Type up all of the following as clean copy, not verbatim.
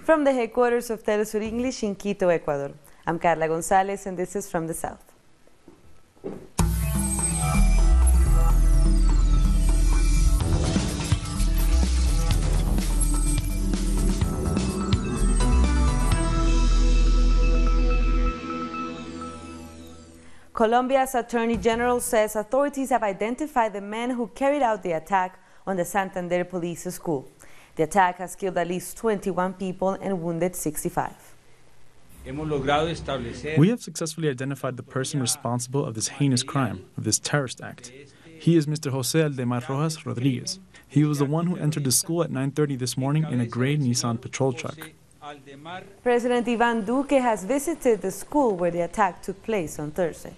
From the headquarters of Telesur English in Quito, Ecuador, I'm Carla Gonzalez, and this is From the South. Colombia's Attorney General says authorities have identified the men who carried out the attack on the Santander police school. The attack has killed at least 21 people and wounded 65. We have successfully identified the person responsible of this heinous crime, of this terrorist act. He is Mr. José Aldemar Rojas Rodriguez. He was the one who entered the school at 9:30 this morning in a gray Nissan patrol truck. President Iván Duque has visited the school where the attack took place on Thursday.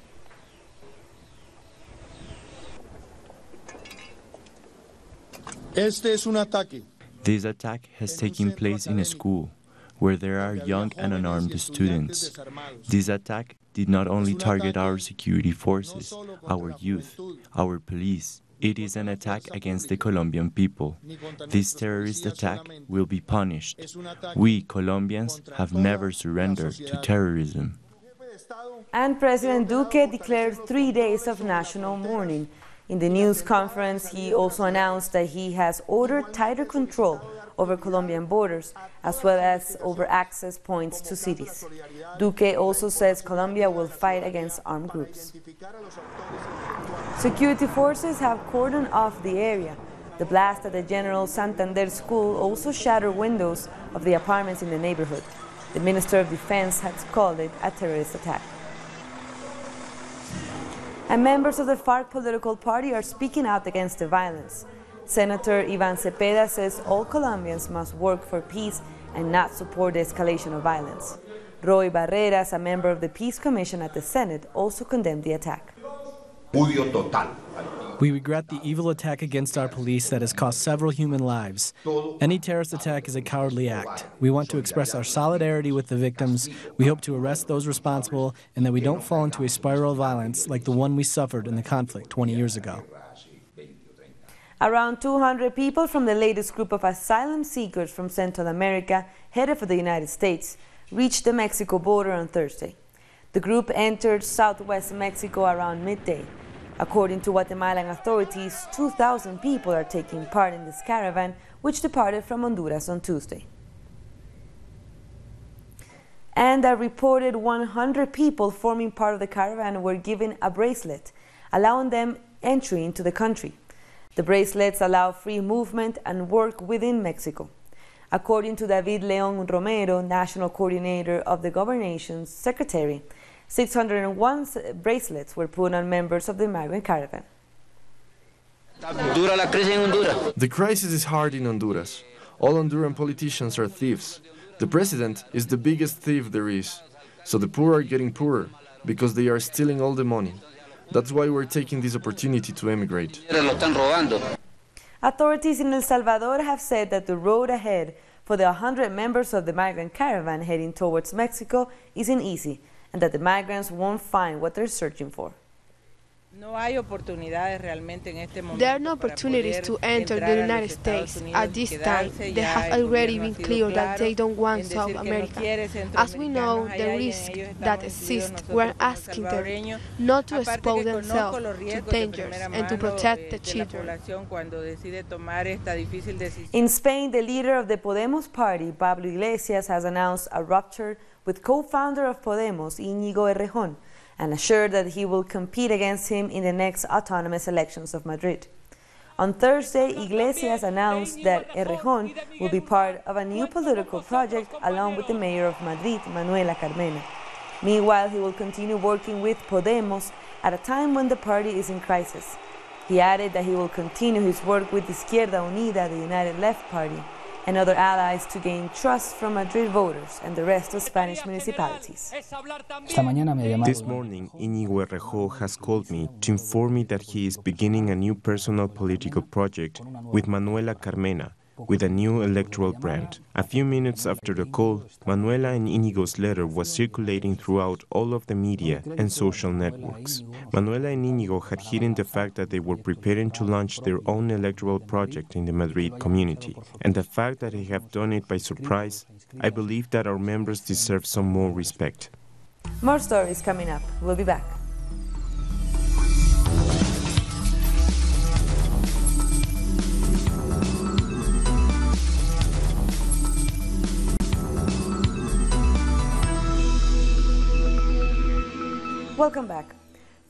This attack has taken place in a school where there are young and unarmed students. This attack did not only target our security forces, our youth, our police. It is an attack against the Colombian people. This terrorist attack will be punished. We, Colombians, have never surrendered to terrorism. And President Duque declared 3 days of national mourning. In the news conference, he also announced that he has ordered tighter control over Colombian borders, as well as over access points to cities. Duque also says Colombia will fight against armed groups. Security forces have cordoned off the area. The blast at the General Santander school also shattered windows of the apartments in the neighborhood. The Minister of Defense has called it a terrorist attack. And members of the FARC political party are speaking out against the violence. Senator Iván Cepeda says all Colombians must work for peace and not support the escalation of violence. Roy Barreras, a member of the Peace Commission at the Senate, also condemned the attack. We regret the evil attack against our police that has cost several human lives. Any terrorist attack is a cowardly act. We want to express our solidarity with the victims. We hope to arrest those responsible and that we don't fall into a spiral of violence like the one we suffered in the conflict 20 years ago. Around 200 people from the latest group of asylum seekers from Central America, headed for the United States, reached the Mexico border on Thursday. The group entered southwest Mexico around midday. According to Guatemalan authorities, 2,000 people are taking part in this caravan, which departed from Honduras on Tuesday. And a reported 100 people forming part of the caravan were given a bracelet, allowing them entry into the country. The bracelets allow free movement and work within Mexico. According to David León Romero, national coordinator of the governation's secretary, 601 bracelets were put on members of the migrant caravan. The crisis is hard in Honduras. All Honduran politicians are thieves. The president is the biggest thief there is. So the poor are getting poorer because they are stealing all the money. That's why we're taking this opportunity to emigrate. Authorities in El Salvador have said that the road ahead for the 100 members of the migrant caravan heading towards Mexico isn't easy, and that the migrants won't find what they're searching for. There are no opportunities to enter the United States at this time. They have already been clear that they don't want South America. As we know the risk that exists, we're asking them not to expose themselves to dangers and to protect the children. In Spain, the leader of the Podemos Party, Pablo Iglesias, has announced a rupture with co-founder of Podemos, Iñigo Errejón, and assured that he will compete against him in the next autonomous elections of Madrid. On Thursday, Iglesias announced that Errejón will be part of a new political project along with the mayor of Madrid, Manuela Carmena. Meanwhile, he will continue working with Podemos at a time when the party is in crisis. He added that he will continue his work with Izquierda Unida, the United Left Party, and other allies to gain trust from Madrid voters and the rest of Spanish municipalities. This morning, Iñigo Errejón has called me to inform me that he is beginning a new personal political project with Manuela Carmena, with a new electoral brand. A few minutes after the call, Manuela and Iñigo's letter was circulating throughout all of the media and social networks. Manuela and Iñigo had hidden the fact that they were preparing to launch their own electoral project in the Madrid community, and the fact that they have done it by surprise. I believe that our members deserve some more respect. More stories coming up. We'll be back. Welcome back.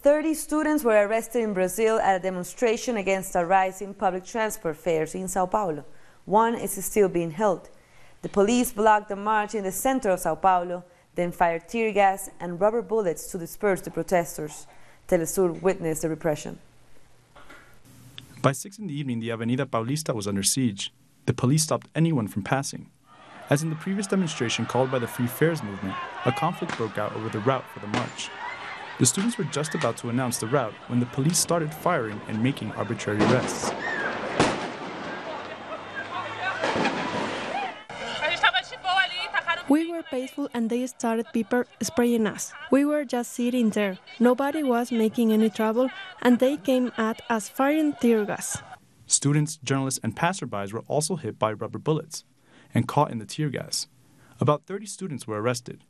30 students were arrested in Brazil at a demonstration against a rise in public transport fares in Sao Paulo. One is still being held. The police blocked the march in the center of Sao Paulo, then fired tear gas and rubber bullets to disperse the protesters. Telesur witnessed the repression. By 6 in the evening, the Avenida Paulista was under siege. The police stopped anyone from passing. As in the previous demonstration called by the Free Fares movement, a conflict broke out over the route for the march. The students were just about to announce the route when the police started firing and making arbitrary arrests. We were peaceful and they started pepper spraying us. We were just sitting there. Nobody was making any trouble and they came at us firing tear gas. Students, journalists, and passerbys were also hit by rubber bullets and caught in the tear gas. About 30 students were arrested.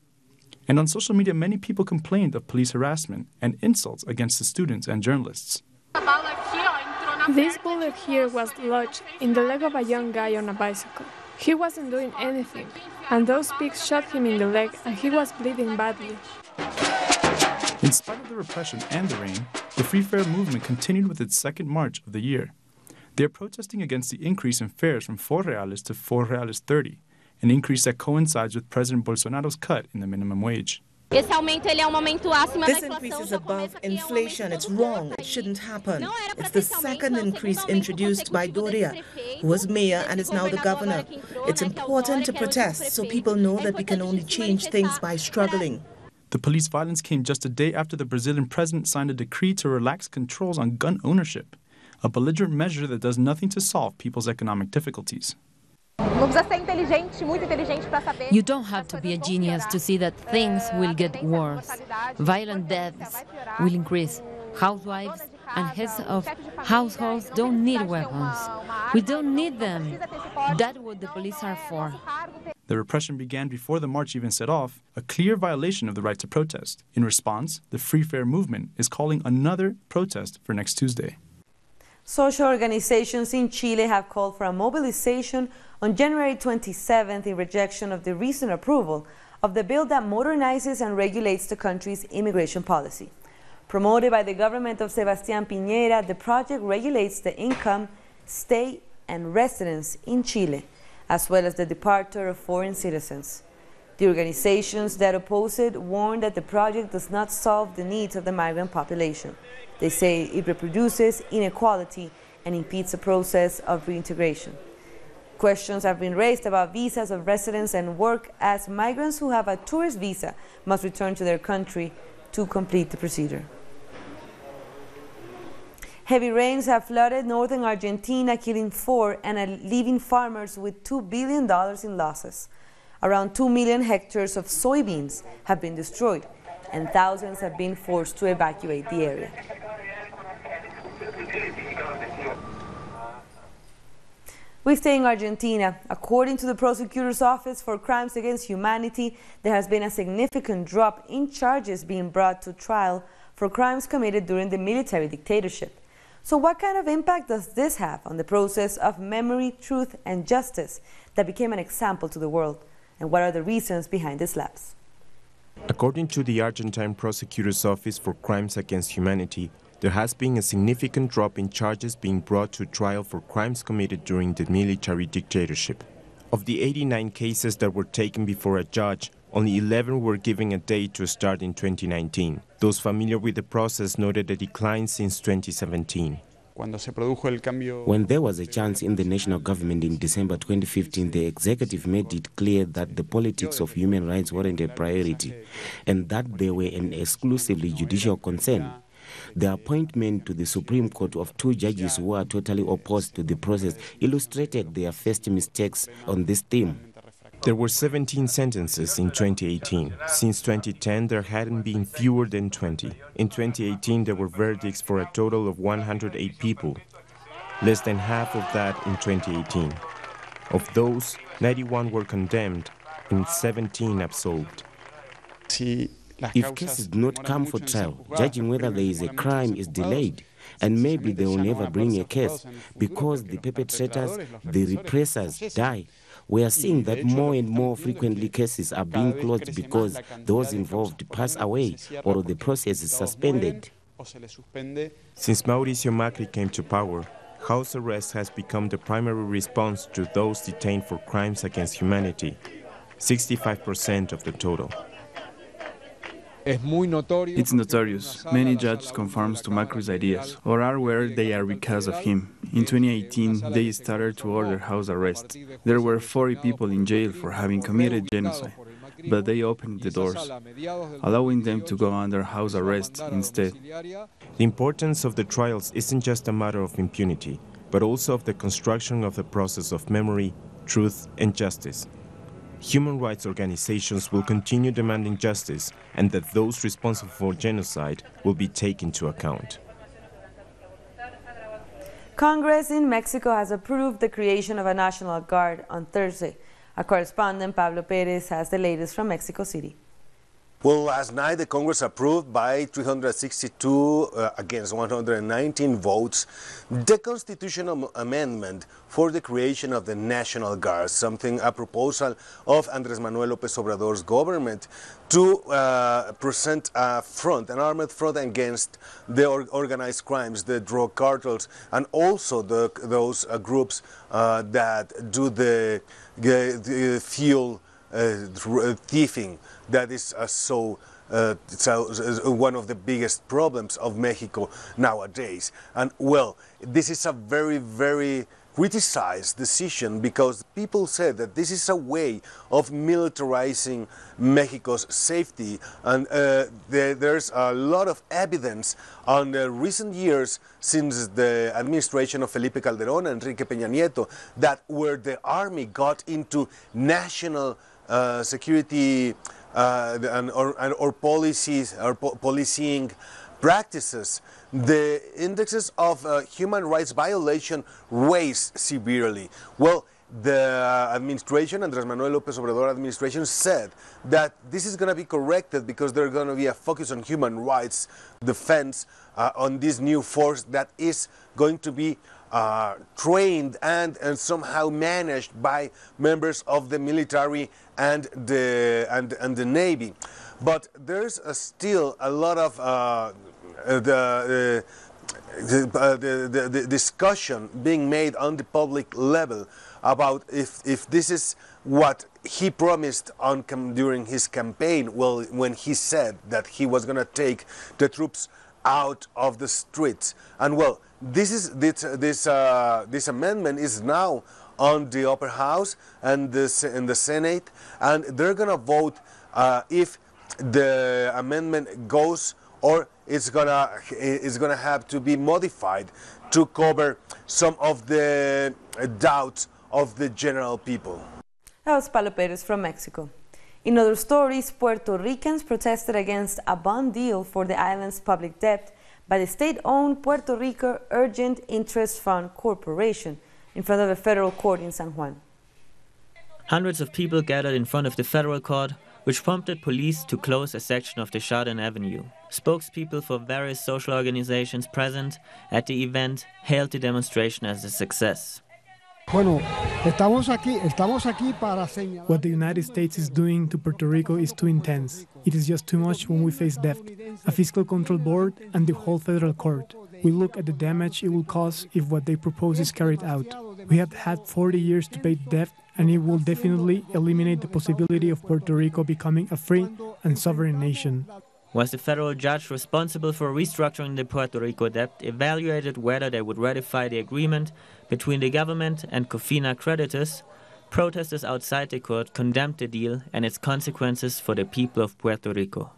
And on social media, many people complained of police harassment and insults against the students and journalists. This bullet here was lodged in the leg of a young guy on a bicycle. He wasn't doing anything, and those pigs shot him in the leg and he was bleeding badly. In spite of the repression and the rain, the Free Fare movement continued with its second march of the year. They are protesting against the increase in fares from 4 reales to 4 reales 30, an increase that coincides with President Bolsonaro's cut in the minimum wage. This increase is above inflation. It's wrong. It shouldn't happen. It's the second increase introduced by Doria, who was mayor and is now the governor. It's important to protest so people know that we can only change things by struggling. The police violence came just a day after the Brazilian president signed a decree to relax controls on gun ownership, a belligerent measure that does nothing to solve people's economic difficulties. You don't have to be a genius to see that things will get worse. Violent deaths will increase. Housewives and heads of households don't need weapons. We don't need them. That's what the police are for. The repression began before the march even set off, a clear violation of the right to protest. In response, the Free Fare movement is calling another protest for next Tuesday. Social organizations in Chile have called for a mobilization on January 27th in rejection of the recent approval of the bill that modernizes and regulates the country's immigration policy. Promoted by the government of Sebastián Piñera, the project regulates the income, stay, and residence in Chile, as well as the departure of foreign citizens. The organizations that oppose it warn that the project does not solve the needs of the migrant population. They say it reproduces inequality and impedes the process of reintegration. Questions have been raised about visas of residence and work, as migrants who have a tourist visa must return to their country to complete the procedure. Heavy rains have flooded northern Argentina, killing 4 and leaving farmers with $2 billion in losses. Around 2 million hectares of soybeans have been destroyed, and thousands have been forced to evacuate the area. We stay in Argentina. According to the prosecutor's office for crimes against humanity, there has been a significant drop in charges being brought to trial for crimes committed during the military dictatorship. So what kind of impact does this have on the process of memory, truth, and justice that became an example to the world? And what are the reasons behind this lapse? According to the Argentine prosecutor's office for crimes against humanity, there has been a significant drop in charges being brought to trial for crimes committed during the military dictatorship. Of the 89 cases that were taken before a judge, only 11 were given a date to start in 2019. Those familiar with the process noted a decline since 2017. When there was a chance in the national government in December 2015, the executive made it clear that the politics of human rights weren't a priority and that they were an exclusively judicial concern. The appointment to the Supreme Court of 2 judges who are totally opposed to the process illustrated their first mistakes on this theme. There were 17 sentences in 2018. Since 2010, there hadn't been fewer than 20. In 2018, there were verdicts for a total of 108 people. Less than half of that in 2018. Of those, 91 were condemned and 17 absolved. If cases do not come for trial, judging whether there is a crime is delayed, and maybe they will never bring a case because the perpetrators, the repressors, die. We are seeing that more and more frequently cases are being closed because those involved pass away or the process is suspended. Since Mauricio Macri came to power, house arrest has become the primary response to those detained for crimes against humanity, 65% of the total. It's notorious. Many judges conform to Macri's ideas, or are where they are because of him. In 2018, they started to order house arrest. There were 40 people in jail for having committed genocide, but they opened the doors, allowing them to go under house arrest instead. The importance of the trials isn't just a matter of impunity, but also of the construction of the process of memory, truth, and justice. Human rights organizations will continue demanding justice and that those responsible for genocide will be taken into account. Congress in Mexico has approved the creation of a National Guard on Thursday. Our correspondent Pablo Perez has the latest from Mexico City. Well, last night the Congress approved by 362 against 119 votes the constitutional amendment for the creation of the National Guard, a proposal of Andrés Manuel López Obrador's government to present an armed front against the organized crimes, the drug cartels, and also those groups that do the fuel thieving. That is one of the biggest problems of Mexico nowadays. And well, this is a very, very criticized decision because people said that this is a way of militarizing Mexico's safety, and there's a lot of evidence on the recent years since the administration of Felipe Calderón and Enrique Peña Nieto that where the army got into national security or policies or policing practices, the indexes of human rights violation raised severely. Well, the administration, Andrés Manuel López Obrador administration, said that this is going to be corrected because there's going to be a focus on human rights defense on this new force that is going to be trained and somehow managed by members of the military and the Navy. But there's still a lot of the discussion being made on the public level about if this is what he promised during his campaign. Well, when he said that he was going to take the troops out of the streets, and well, this amendment is now on the upper house and in the Senate, and they're going to vote if the amendment goes or it's gonna have to be modified to cover some of the doubts of the general people. That was Pablo Perez from Mexico. In other stories, Puerto Ricans protested against a bond deal for the island's public debt by the state-owned Puerto Rico Urgent Interest Fund Corporation in front of a federal court in San Juan. Hundreds of people gathered in front of the federal court, which prompted police to close a section of the Chardin Avenue. Spokespeople for various social organizations present at the event hailed the demonstration as a success. What the United States is doing to Puerto Rico is too intense. It is just too much when we face debt, a fiscal control board, and the whole federal court. We look at the damage it will cause if what they propose is carried out. We have had 40 years to pay debt, and it will definitely eliminate the possibility of Puerto Rico becoming a free and sovereign nation. Was the federal judge responsible for restructuring the Puerto Rico debt evaluated whether they would ratify the agreement between the government and COFINA creditors, protesters outside the court condemned the deal and its consequences for the people of Puerto Rico.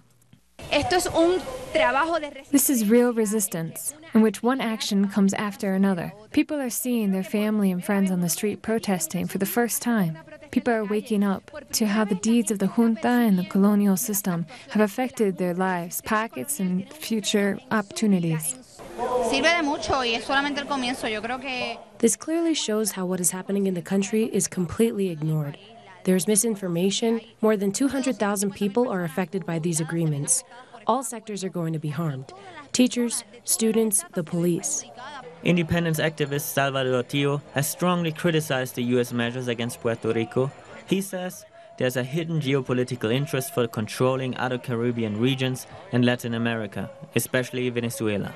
This This is real resistance, in which one action comes after another. People are seeing their family and friends on the street protesting for the first time. People are waking up to how the deeds of the junta and the colonial system have affected their lives, pockets, and future opportunities. This clearly shows how what is happening in the country is completely ignored. There's misinformation. More than 200,000 people are affected by these agreements. All sectors are going to be harmed. Teachers, students, the police. Independence activist Salvador has strongly criticized the U.S. measures against Puerto Rico. He says there's a hidden geopolitical interest for controlling other Caribbean regions and Latin America, especially Venezuela.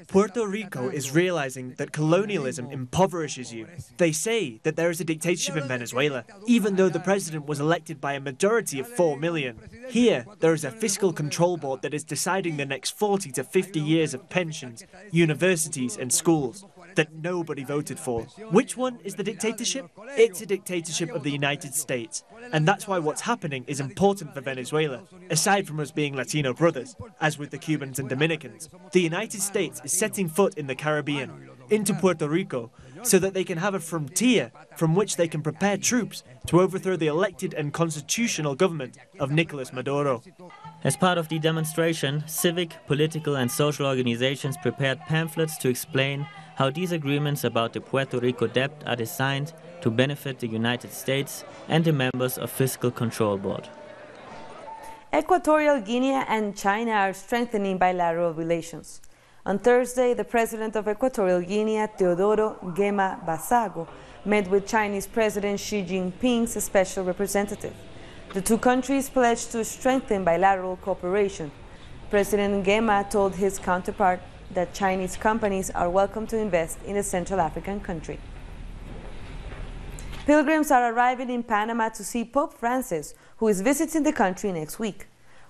Puerto Rico is realizing that colonialism impoverishes you. They say that there is a dictatorship in Venezuela, even though the president was elected by a majority of 4 million. Here, there is a fiscal control board that is deciding the next 40 to 50 years of pensions, universities and schools that nobody voted for. Which one is the dictatorship? It's a dictatorship of the United States. And that's why what's happening is important for Venezuela, aside from us being Latino brothers, as with the Cubans and Dominicans. The United States is setting foot in the Caribbean, into Puerto Rico, so that they can have a frontier from which they can prepare troops to overthrow the elected and constitutional government of Nicolas Maduro. As part of the demonstration, civic, political and social organizations prepared pamphlets to explain how these agreements about the Puerto Rico debt are designed to benefit the United States and the members of Fiscal Control Board. Equatorial Guinea and China are strengthening bilateral relations. On Thursday, the president of Equatorial Guinea, Teodoro Gema Basago, met with Chinese President Xi Jinping's special representative. The two countries pledged to strengthen bilateral cooperation. President Gema told his counterpart that Chinese companies are welcome to invest in a Central African country. Pilgrims are arriving in Panama to see Pope Francis, who is visiting the country next week.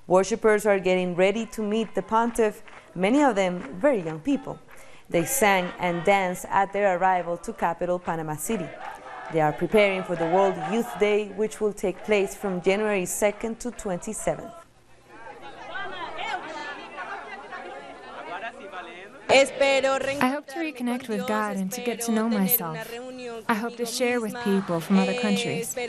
Worshippers are getting ready to meet the pontiff, many of them very young people. They sang and danced at their arrival to capital Panama City. They are preparing for the World Youth Day, which will take place from January 2nd to 27th. I hope to reconnect with God and to get to know myself. I hope to share with people from other countries. I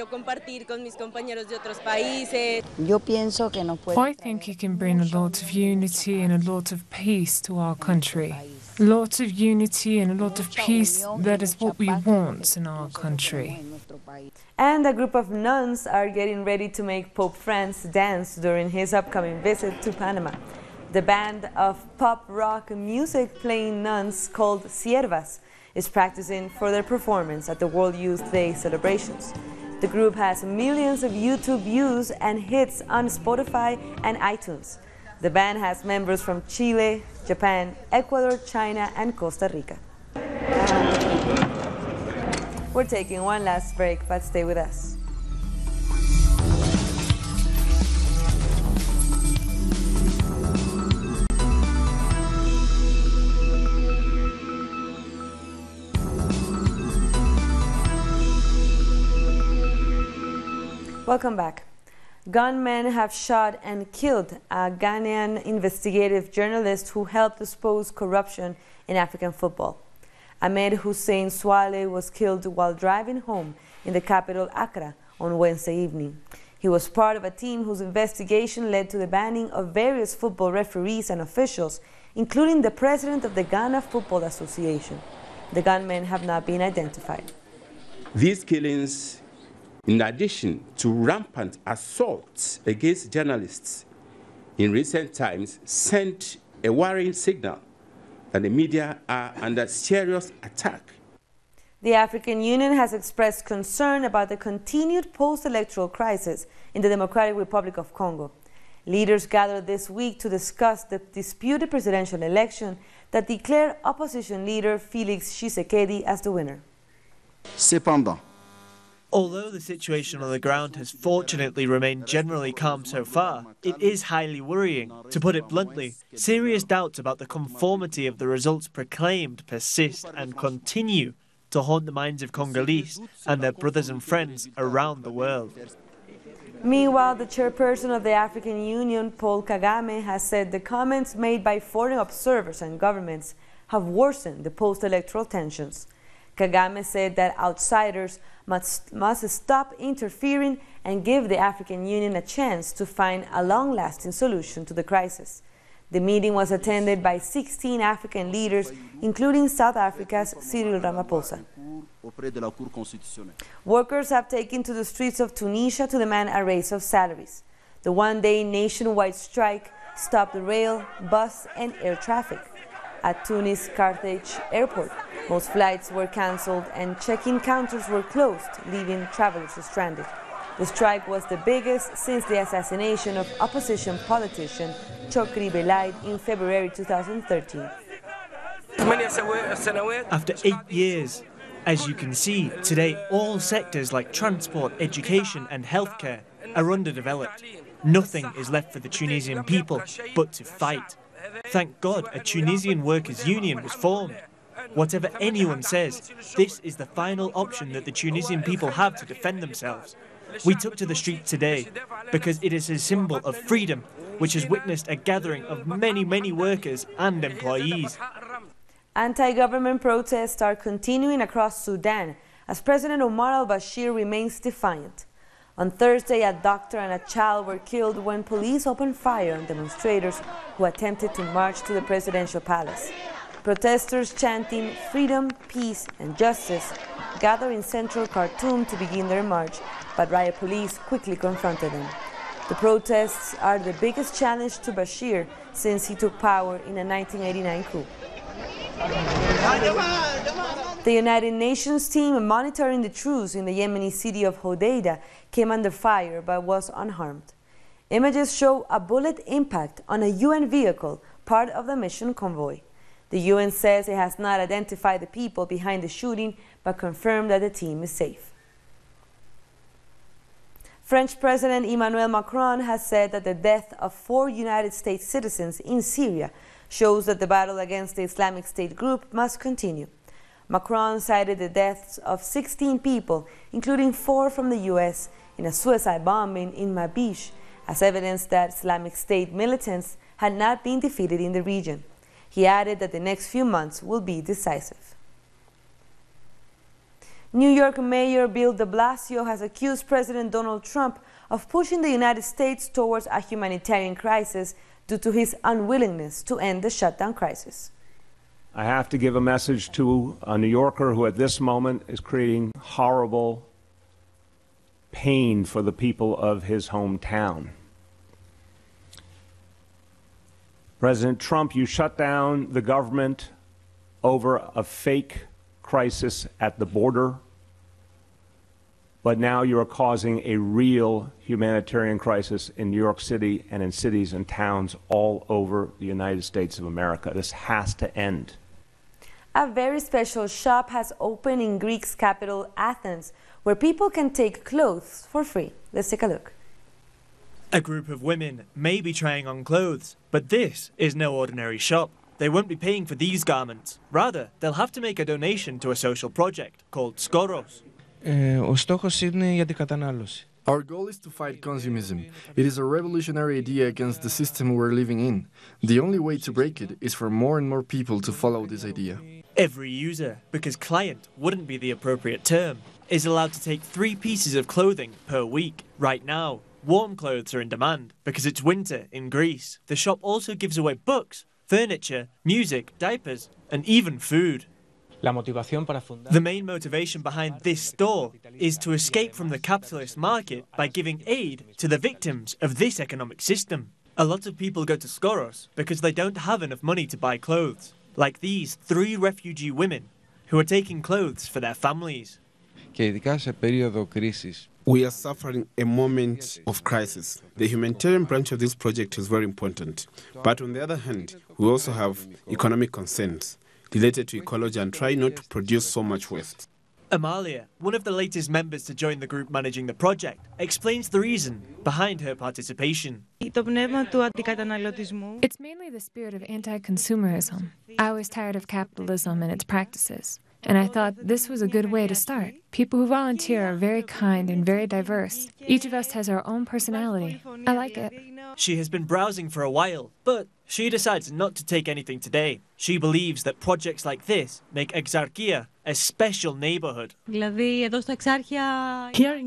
think it can bring a lot of unity and a lot of peace to our country. A lot of unity and a lot of peace, that is what we want in our country. And a group of nuns are getting ready to make Pope Francis dance during his upcoming visit to Panama. The band of pop rock music playing nuns called Siervas is practicing for their performance at the World Youth Day celebrations. The group has millions of YouTube views and hits on Spotify and iTunes. The band has members from Chile, Japan, Ecuador, China, and Costa Rica. We're taking one last break, but stay with us. Welcome back. Gunmen have shot and killed a Ghanaian investigative journalist who helped expose corruption in African football. Ahmed Hussein Swale was killed while driving home in the capital Accra on Wednesday evening. He was part of a team whose investigation led to the banning of various football referees and officials, including the president of the Ghana Football Association. The gunmen have not been identified. These killings, in addition to rampant assaults against journalists in recent times, sent a worrying signal that the media are under serious attack. The African Union has expressed concern about the continued post-electoral crisis in the Democratic Republic of Congo. Leaders gathered this week to discuss the disputed presidential election that declared opposition leader Félix Tshisekedi as the winner. Cependant, although the situation on the ground has fortunately remained generally calm so far, it is highly worrying. To put it bluntly, serious doubts about the conformity of the results proclaimed persist and continue to haunt the minds of Congolese and their brothers and friends around the world. Meanwhile, the chairperson of the African Union, Paul Kagame, has said the comments made by foreign observers and governments have worsened the post-electoral tensions. Kagame said that outsiders must stop interfering and give the African Union a chance to find a long-lasting solution to the crisis. The meeting was attended by 16 African leaders, including South Africa's Cyril Ramaphosa. Workers have taken to the streets of Tunisia to demand a raise of salaries. The one-day nationwide strike stopped rail, bus, and air traffic. At Tunis Carthage Airport, most flights were cancelled and check-in counters were closed, leaving travelers stranded. The strike was the biggest since the assassination of opposition politician Chokri Belaid in February 2013. After 8 years, as you can see, today all sectors like transport, education and healthcare are underdeveloped. Nothing is left for the Tunisian people but to fight. Thank God a Tunisian workers' union was formed. Whatever anyone says, this is the final option that the Tunisian people have to defend themselves. We took to the street today because it is a symbol of freedom, which has witnessed a gathering of many workers and employees. Anti-government protests are continuing across Sudan as President Omar al-Bashir remains defiant. On Thursday, a doctor and a child were killed when police opened fire on demonstrators who attempted to march to the presidential palace. Protesters chanting freedom, peace and justice gathered in central Khartoum to begin their march, but riot police quickly confronted them. The protests are the biggest challenge to Bashir since he took power in a 1989 coup. The United Nations team monitoring the truce in the Yemeni city of Hodeidah came under fire but was unharmed. Images show a bullet impact on a UN vehicle, part of the mission convoy. The UN says it has not identified the people behind the shooting but confirmed that the team is safe. French President Emmanuel Macron has said that the death of 4 United States citizens in Syria shows that the battle against the Islamic State group must continue. Macron cited the deaths of 16 people, including 4 from the US, in a suicide bombing in Mabish, as evidence that Islamic State militants had not been defeated in the region. He added that the next few months will be decisive. New York Mayor Bill DeBlasio has accused President Donald Trump of pushing the United States towards a humanitarian crisis due to his unwillingness to end the shutdown crisis. I have to give a message to a New Yorker who at this moment is creating horrible pain for the people of his hometown. President Trump, you shut down the government over a fake crisis at the border, but now you are causing a real humanitarian crisis in New York City and in cities and towns all over the United States of America. This has to end. A very special shop has opened in Greece's capital, Athens, where people can take clothes for free. Let's take a look. A group of women may be trying on clothes, but this is no ordinary shop. They won't be paying for these garments. Rather, they'll have to make a donation to a social project called Skoros. Our goal is to fight consumerism. It is a revolutionary idea against the system we're living in. The only way to break it is for more and more people to follow this idea. Every user, because client wouldn't be the appropriate term, is allowed to take 3 pieces of clothing per week. Right now, warm clothes are in demand because it's winter in Greece. The shop also gives away books, furniture, music, diapers, and even food. The main motivation behind this store is to escape from the capitalist market by giving aid to the victims of this economic system. A lot of people go to Skoros because they don't have enough money to buy clothes, like these 3 refugee women who are taking clothes for their families. We are suffering a moment of crisis. The humanitarian branch of this project is very important. But on the other hand, we also have economic concerns related to ecology and try not to produce so much waste. Amalia, one of the latest members to join the group managing the project, explains the reason behind her participation. It's mainly the spirit of anti-consumerism. I was tired of capitalism and its practices. And I thought this was a good way to start. People who volunteer are very kind and very diverse. Each of us has our own personality. I like it. She has been browsing for a while, but she decides not to take anything today. She believes that projects like this make Exarchia a special neighborhood. Here in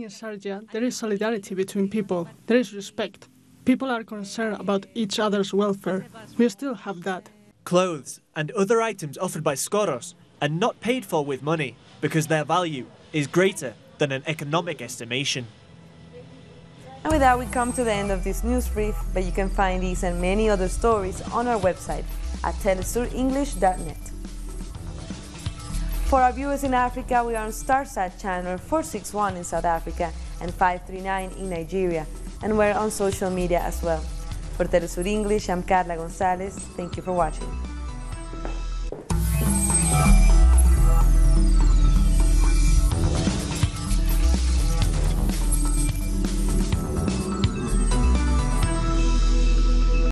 Exarchia, there is solidarity between people. There is respect. People are concerned about each other's welfare. We still have that. Clothes and other items offered by Skoros are not paid for with money because their value is greater than an economic estimation. And with that, we come to the end of this news brief, but you can find these and many other stories on our website at telesurenglish.net. For our viewers in Africa, we are on Starsat channel 461 in South Africa and 539 in Nigeria, and we're on social media as well. For Telesur English, I'm Carla Gonzalez. Thank you for watching.